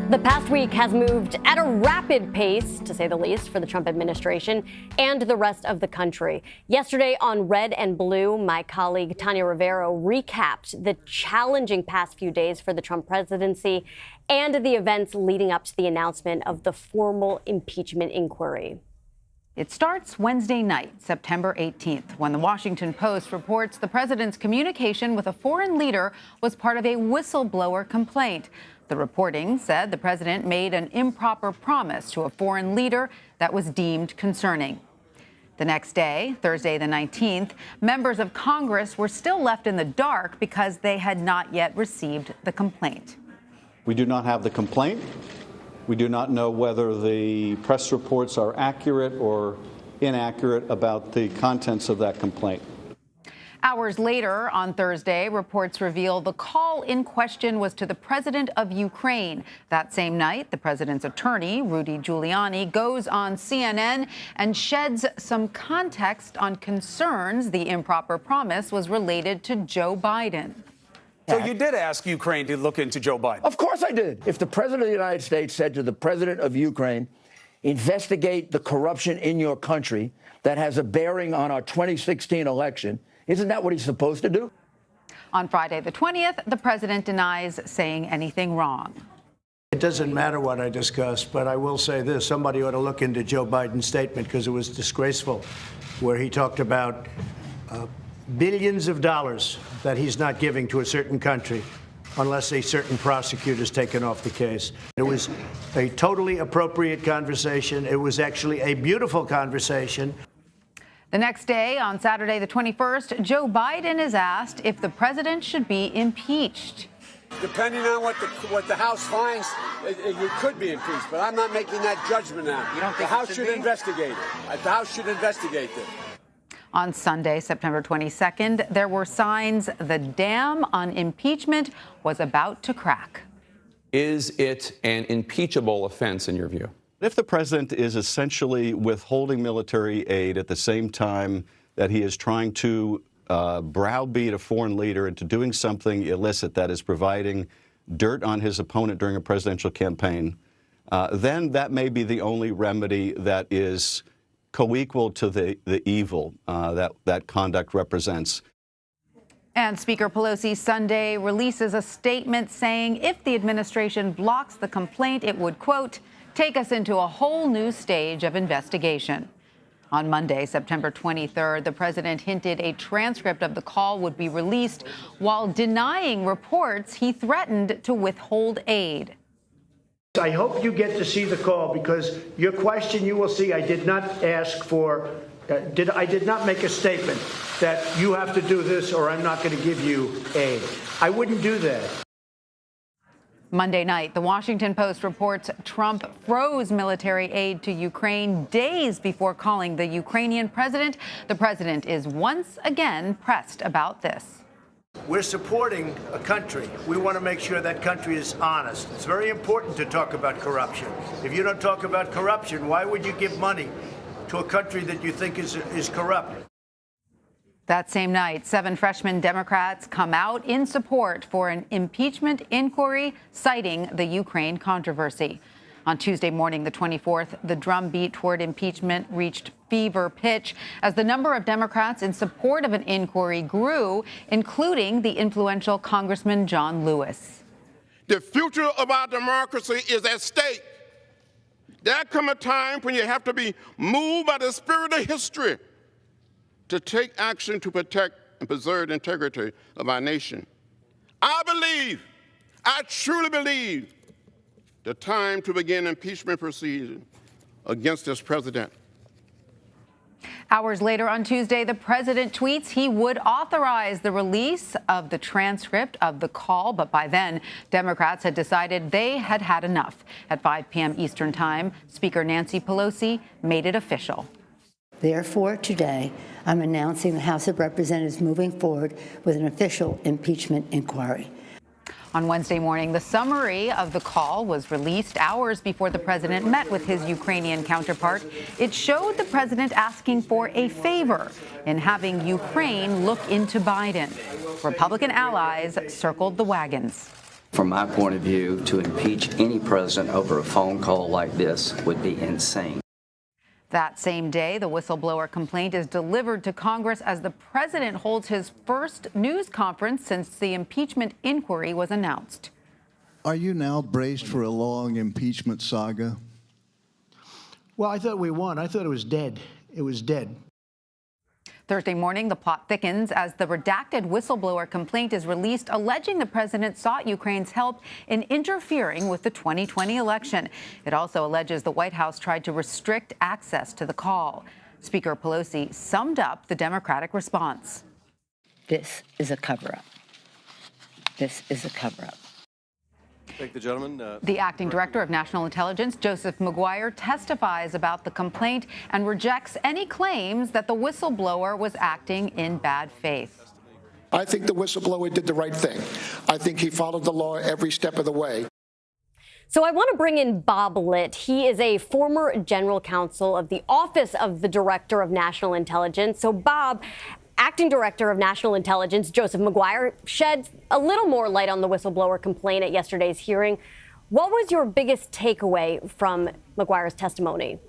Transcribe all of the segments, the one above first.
The past week has moved at a rapid pace, to say the least, for the Trump administration and the rest of the country. Yesterday on Red and Blue, my colleague Tanya Rivero recapped the challenging past few days for the Trump presidency and the events leading up to the announcement of the formal impeachment inquiry. It starts Wednesday night, September 18th, when the Washington Post reports the president's communication with a foreign leader was part of a whistleblower complaint. The reporting said the president made an improper promise to a foreign leader that was deemed concerning. The next day, Thursday the 19th, members of Congress were still left in the dark because they had not yet received the complaint. We do not have the complaint. We do not know whether the press reports are accurate or inaccurate about the contents of that complaint. Hours later, on Thursday, reports reveal the call in question was to the president of Ukraine. That same night, the president's attorney, Rudy Giuliani, goes on CNN and sheds some context on concerns the improper promise was related to Joe Biden. So you did ask Ukraine to look into Joe Biden? Of course I did. If the president of the United States said to the president of Ukraine, investigate the corruption in your country that has a bearing on our 2016 election, isn't that what he's supposed to do? On Friday the 20th, the president denies saying anything wrong. It doesn't matter what I discussed, but I will say this. Somebody ought to look into Joe Biden's statement because it was disgraceful, where he talked about billions of dollars that he's not giving to a certain country unless a certain prosecutor is taken off the case. It was a totally appropriate conversation. It was actually a beautiful conversation. The next day, on Saturday the 21st, Joe Biden is asked if the president should be impeached. Depending on what the House finds, you could be impeached, but I'm not making that judgment now. You don't think the House should investigate it. The House should investigate this. On Sunday, September 22nd, there were signs the dam on impeachment was about to crack. Is it an impeachable offense in your view? If the president is essentially withholding military aid at the same time that he is trying to browbeat a foreign leader into doing something illicit, that is providing dirt on his opponent during a presidential campaign, then that may be the only remedy that is co-equal to the evil that conduct represents. And Speaker Pelosi Sunday releases a statement saying if the administration blocks the complaint, it would, quote, take us into a whole new stage of investigation. On Monday, September 23rd, the president hinted a transcript of the call would be released while denying reports he threatened to withhold aid. I hope you get to see the call because your question, you will see, I did not ask for, I did not make a statement that you have to do this or I'm not going to give you aid. I wouldn't do that. Monday night, the Washington Post reports Trump froze military aid to Ukraine days before calling the Ukrainian president. The president is once again pressed about this. We're supporting a country. We want to make sure that country is honest. It's very important to talk about corruption. If you don't talk about corruption, why would you give money to a country that you think is corrupt? That same night, 7 freshman Democrats come out in support for an impeachment inquiry, citing the Ukraine controversy. On Tuesday morning, the 24th, the drumbeat toward impeachment reached fever pitch as the number of Democrats in support of an inquiry grew, including the influential Congressman John Lewis. The future of our democracy is at stake. There comes a time when you have to be moved by the spirit of history to take action to protect and preserve the integrity of our nation. I truly believe, the time to begin impeachment proceedings against this president. Hours later on Tuesday, the president tweets he would authorize the release of the transcript of the call, but by then, Democrats had decided they had had enough. At 5 p.m. Eastern Time, Speaker Nancy Pelosi made it official. Therefore, today, I'm announcing the House of Representatives moving forward with an official impeachment inquiry. On Wednesday morning, the summary of the call was released hours before the president met with his Ukrainian counterpart. It showed the president asking for a favor in having Ukraine look into Biden. Republican allies circled the wagons. From my point of view, to impeach any president over a phone call like this would be insane. That same day, the whistleblower complaint is delivered to Congress as the president holds his first news conference since the impeachment inquiry was announced. Are you now braced for a long impeachment saga? Well, I thought we won. I thought it was dead. It was dead. Thursday morning, the plot thickens as the redacted whistleblower complaint is released, alleging the president sought Ukraine's help in interfering with the 2020 election. It also alleges the White House tried to restrict access to the call. Speaker Pelosi summed up the Democratic response. This is a cover-up. This is a cover-up. Thank the gentleman. The acting director of national intelligence, Joseph Mcguire, testifies about the complaint and rejects any claims that the whistleblower was acting in bad faith. I think the whistleblower did the right thing. I think he followed the law every step of the way. So I want to bring in Bob Litt. He is a former general counsel of the Office of the Director of National Intelligence. So, Bob, Acting Director of National Intelligence Joseph Mcguire sheds a little more light on the whistleblower complaint at yesterday's hearing. What was your biggest takeaway from Mcguire's testimony?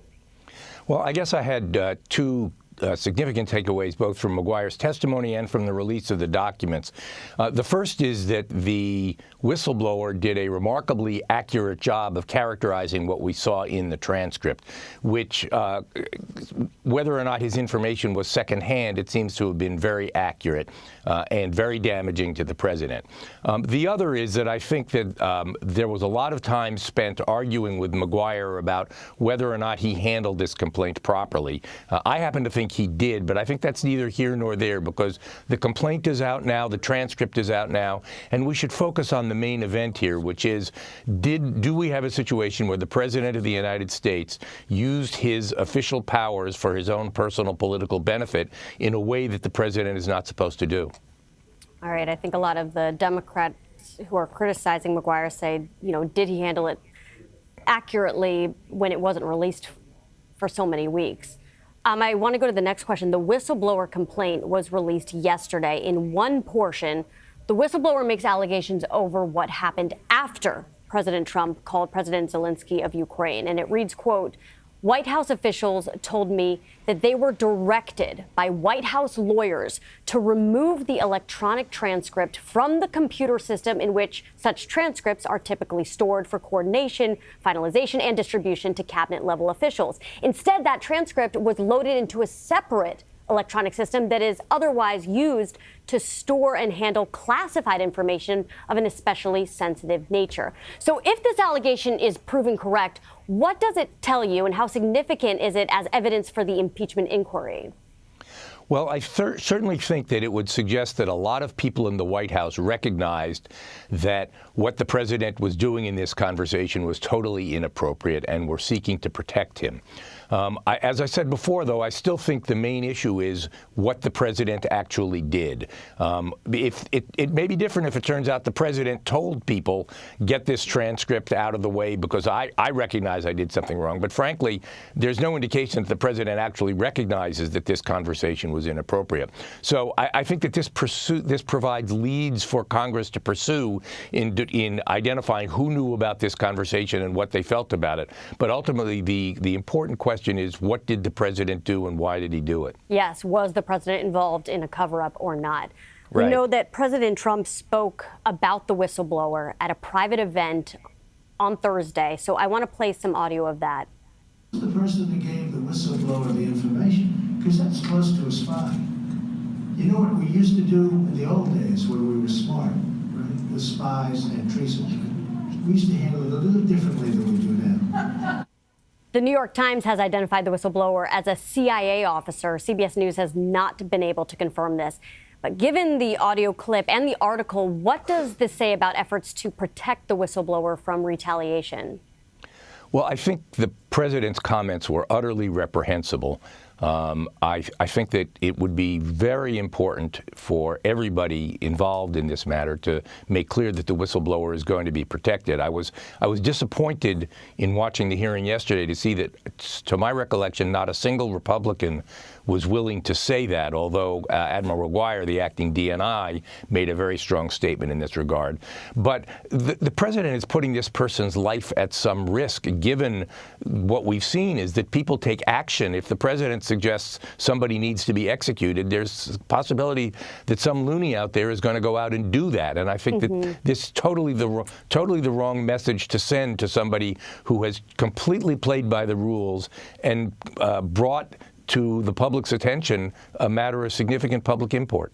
Well, I guess I had two significant takeaways, both from Mcguire's testimony and from the release of the documents. The first is that the whistleblower did a remarkably accurate job of characterizing what we saw in the transcript, which, whether or not his information was secondhand, it seems to have been very accurate and very damaging to the president. The other is that I think that there was a lot of time spent arguing with Mcguire about whether or not he handled this complaint properly. I happen to think he did, but I think that's neither here nor there, because the complaint is out now, the transcript is out now, and we should focus on the main event here, which is, do we have a situation where the President of the United States used his official powers for his own personal political benefit in a way that the President is not supposed to do? All right. I think a lot of the Democrats who are criticizing Mcguire say, did he handle it accurately when it wasn't released for so many weeks? I want to go to the next question. The whistleblower complaint was released yesterday. In one portion, the whistleblower makes allegations over what happened after President Trump called President Zelensky of Ukraine. And it reads, quote, White House officials told me that they were directed by White House lawyers to remove the electronic transcript from the computer system in which such transcripts are typically stored for coordination, finalization, and distribution to cabinet-level officials. Instead, that transcript was loaded into a separate electronic system that is otherwise used to store and handle classified information of an especially sensitive nature. So if this allegation is proven correct, what does it tell you, and how significant is it as evidence for the impeachment inquiry? Well, I certainly think that it would suggest that a lot of people in the White House recognized that what the president was doing in this conversation was totally inappropriate and were seeking to protect him. As I said before, though, I still think the main issue is what the president actually did. It may be different if it turns out the president told people, get this transcript out of the way because I recognize I did something wrong. But frankly, there's no indication that the president actually recognizes that this conversation was inappropriate. So I think that this provides leads for Congress to pursue in identifying who knew about this conversation and what they felt about it. But ultimately, the important question is, what did the president do and why did he do it? Yes. Was the president involved in a cover-up or not? Right. We know that President Trump spoke about the whistleblower at a private event on Thursday. So I want to play some audio of that. The person that gave the whistleblower the information, because that's close to a spy. You know what we used to do in the old days when we were smart, right? With spies and treason. We used to handle it a little differently than we do now. The New York Times has identified the whistleblower as a CIA officer. CBS News has not been able to confirm this. But given the audio clip and the article, what does this say about efforts to protect the whistleblower from retaliation? Well, I think the president's comments were utterly reprehensible. I think that it would be very important for everybody involved in this matter to make clear that the whistleblower is going to be protected. I was disappointed in watching the hearing yesterday to see that, to my recollection, not a single Republican was willing to say that, although Admiral Mcguire, the acting DNI, made a very strong statement in this regard. But the president is putting this person's life at some risk, given what we've seen is that people take action. If the president suggests somebody needs to be executed, there's a possibility that some loony out there is going to go out and do that. And I think that this is totally the wrong message to send to somebody who has completely played by the rules and brought to the public's attention a matter of significant public import.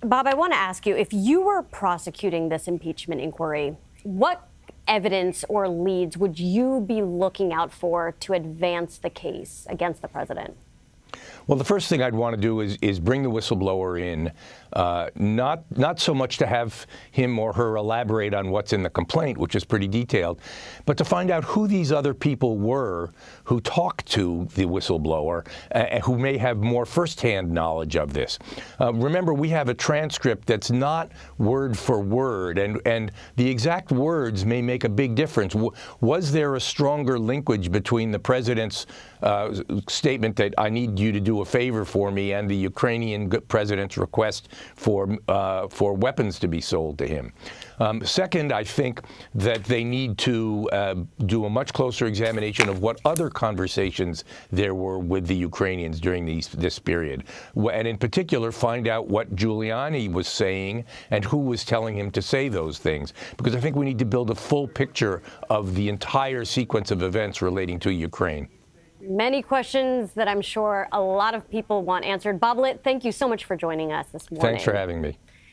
Bob, I want to ask you, if you were prosecuting this impeachment inquiry, what evidence or leads would you be looking out for to advance the case against the president? Well, the first thing I'd want to do is bring the whistleblower in, not so much to have him or her elaborate on what's in the complaint, which is pretty detailed, but to find out who these other people were who talked to the whistleblower, who may have more firsthand knowledge of this. Remember, we have a transcript that's not word for word, and the exact words may make a big difference. Was there a stronger linkage between the president's statement that I need you to do a favor for me and the Ukrainian president's request for weapons to be sold to him? Second, I think that they need to do a much closer examination of what other conversations there were with the Ukrainians during this period, and in particular find out what Giuliani was saying and who was telling him to say those things, because I think we need to build a full picture of the entire sequence of events relating to Ukraine. Many questions that I'm sure a lot of people want answered. Bob Litt, thank you so much for joining us this morning. Thanks for having me.